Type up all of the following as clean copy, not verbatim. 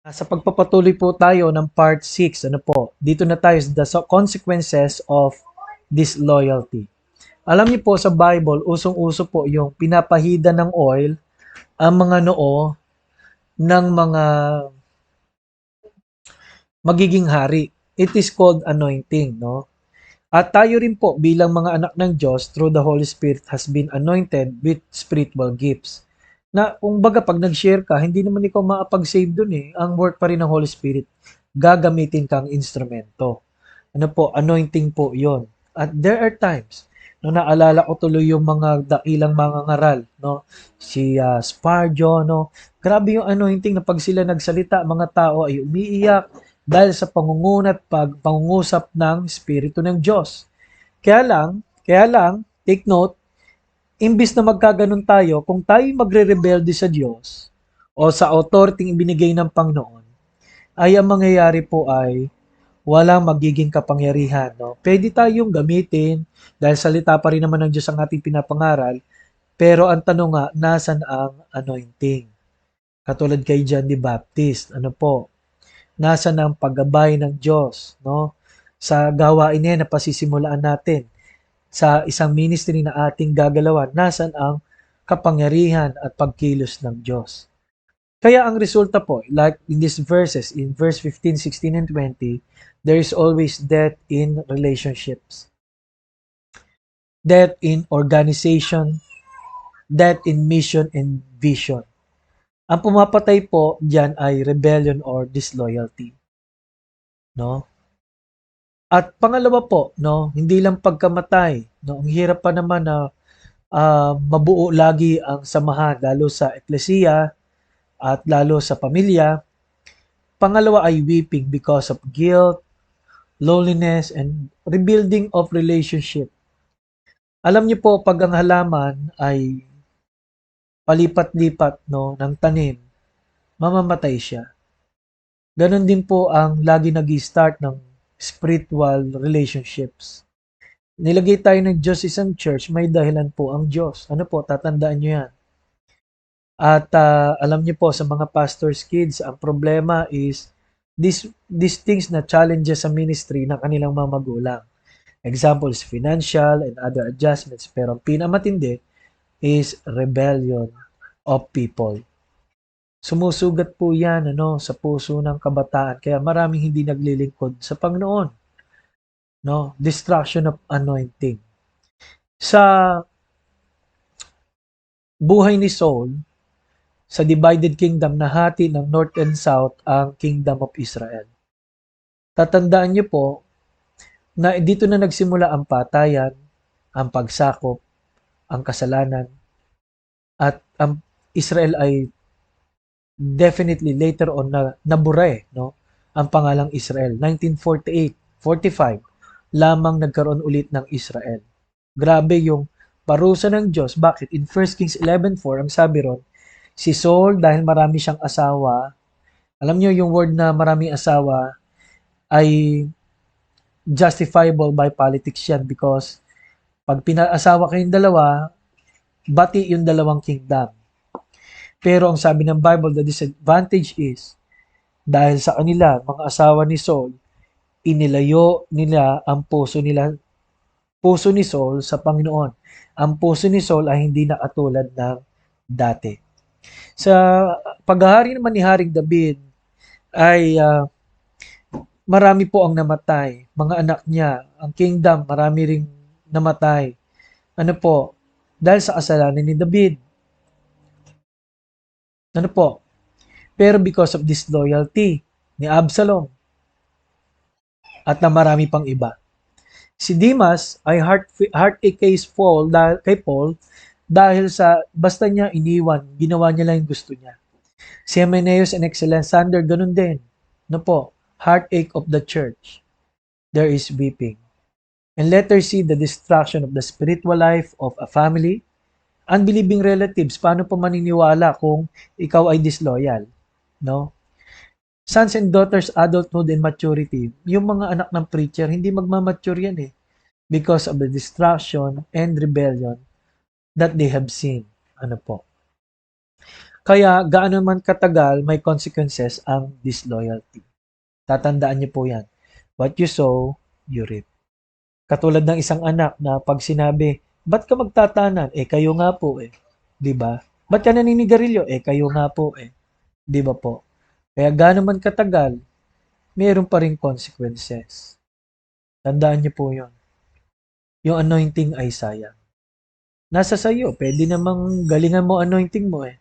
Sa pagpapatuloy po tayo ng part 6, ano po, dito na tayo sa the consequences of disloyalty. Alam niyo po sa Bible, usong-uso po yung pinapahida ng oil ang mga noo ng mga magiging hari. It is called anointing, no? At tayo rin po bilang mga anak ng Diyos through the Holy Spirit has been anointed with spiritual gifts. Na kung baga pag nag-share ka, hindi naman ikaw makapag-save dun eh. Ang work pa rin ng Holy Spirit, gagamitin kang instrumento. Ano po, anointing po yon. At there are times, no, naalala ko tuloy yung mga dakilang mga ngaral, no? Si Spurgeon, no? Grabe yung anointing na pag sila nagsalita, mga tao ay umiiyak dahil sa pangunguna at pangungusap ng Espiritu ng Diyos. Kaya lang, take note, imbis na magkaganon tayo, kung tayo magre-rebelde sa Diyos o sa authority ibinigay ng Panginoon, ay ang mangyayari po ay walang magiging kapangyarihan. No? Pwede tayong gamitin dahil salita pa rin naman ng Diyos ang ating pinapangaral, pero ang tanong nga, nasan ang anointing? Katulad kay John the Baptist, ano po? Nasan ang paggabay ng Diyos? No? Sa gawain niya na pasisimulaan natin, sa isang ministry na ating gagalawan, nasan ang kapangyarihan at pagkilos ng Diyos. Kaya ang resulta po, like in these verses, in verse 15, 16, and 20, there is always death in relationships, death in organization, death in mission and vision. Ang pumapatay po diyan ay rebellion or disloyalty, no? At pangalawa po, no, hindi lang pagkamatay, no, ang hirap pa naman na mabuo lagi ang samahan lalo sa eklesiya at lalo sa pamilya. Pangalawa ay weeping because of guilt, loneliness, and rebuilding of relationship. Alam niyo po, pag ang halaman ay palipat-lipat no, ng tanim, mamamatay siya. Ganon din po ang lagi nag-start ng spiritual relationships. Nilagay tayo ng Diyos isang church, may dahilan po ang Diyos. Ano po, tatandaan niyo yan. At alam niyo po sa mga pastor's kids, ang problema is these things na challenges sa ministry ng kanilang mga magulang. Example is financial and other adjustments. Pero ang pinamatindi is rebellion of people. Sumusugat po yan ano, sa puso ng kabataan. Kaya maraming hindi naglilingkod sa Panginoon. No? Destruction of anointing. Sa buhay ni Saul, sa divided kingdom, nahati ng North and South ang Kingdom of Israel. Tatandaan niyo po na dito na nagsimula ang patayan, ang pagsakop, ang kasalanan, at ang Israel ay definitely later on na nabura no? Ang pangalang Israel. 1948, 45, lamang nagkaroon ulit ng Israel. Grabe yung parusa ng Diyos. Bakit? In 1 Kings 11:4, ang sabi ron, si Saul, dahil marami siyang asawa, alam niyo yung word na maraming asawa ay justifiable by politics yan because pag pinaasawa kayong dalawa, bati yung dalawang kingdom. Pero ang sabi ng Bible, the disadvantage is, dahil sa kanila, mga asawa ni Saul, inilayo nila ang puso ni Saul sa Panginoon. Ang puso ni Saul ay hindi na katulad ng dati. Sa paghahari naman ni Haring David, ay marami po ang namatay. Mga anak niya, ang kingdom, marami ring namatay. Ano po? Dahil sa kasalanan ni David. Ano po? Pero because of disloyalty ni Absalom at na marami pang iba. Si Dimas ay heartache kay Paul dahil sa basta niya iniwan, ginawa niya lang yung gusto niya. Si Hymenaeus and Alexander, ganun din. No po, heartache of the church. There is weeping. And let her see the destruction of the spiritual life of a family. Unbelieving relatives, paano pa maniniwala kung ikaw ay disloyal? No? Sons and daughters, adulthood and maturity. Yung mga anak ng preacher, hindi magmamature yan eh. Because of the destruction and rebellion that they have seen. Ano po? Kaya gaano man katagal, may consequences ang disloyalty. Tatandaan niyo po yan. What you sow, you reap. Katulad ng isang anak na pag sinabi, ba't ka magtatanan? Eh, kayo nga po eh. Di ba? Ba't ka naninigarilyo? Eh, kayo nga po eh. Di ba po? Kaya gaano man katagal, mayroon pa rin consequences. Tandaan niyo po yun. Yung anointing ay sayang. Nasa sayo, pwede namang galingan mo anointing mo eh.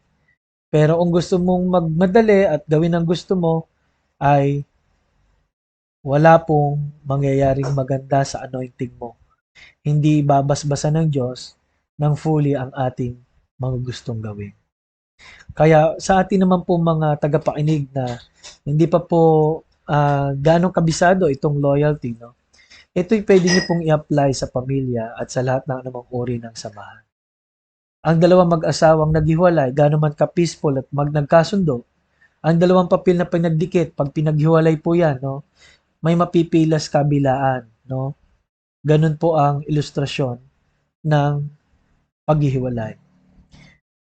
Pero kung gusto mong magmadali at gawin ang gusto mo, ay wala pong mangyayaring maganda sa anointing mo. Hindi babasbasan ng Diyos ng fully ang ating mga gustong gawin. Kaya sa atin naman po mga tagapakinig na hindi pa po ganong kabisado itong loyalty, no? Ito'y pwede niyo pong i-apply sa pamilya at sa lahat ng anumang uri ng samahan. Ang dalawang mag-asawang naghiwalay, gano'n man ka-peaceful at nagkasundo, ang dalawang papel na pinagdikit, pag pinaghiwalay po yan, no, may mapipilas kabilaan. No? Ganun po ang ilustrasyon ng paghihiwalay.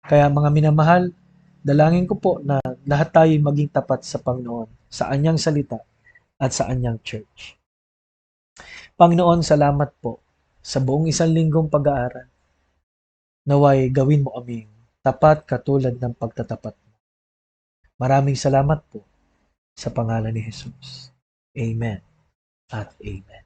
Kaya mga minamahal, dalangin ko po na lahat tayo maging tapat sa Panginoon, sa Anyang salita at sa Anyang church. Panginoon, salamat po sa buong isang linggong pag-aaral. Naway gawin mo aming tapat katulad ng pagtatapat mo. Maraming salamat po sa pangalan ni Jesus. Amen at amen.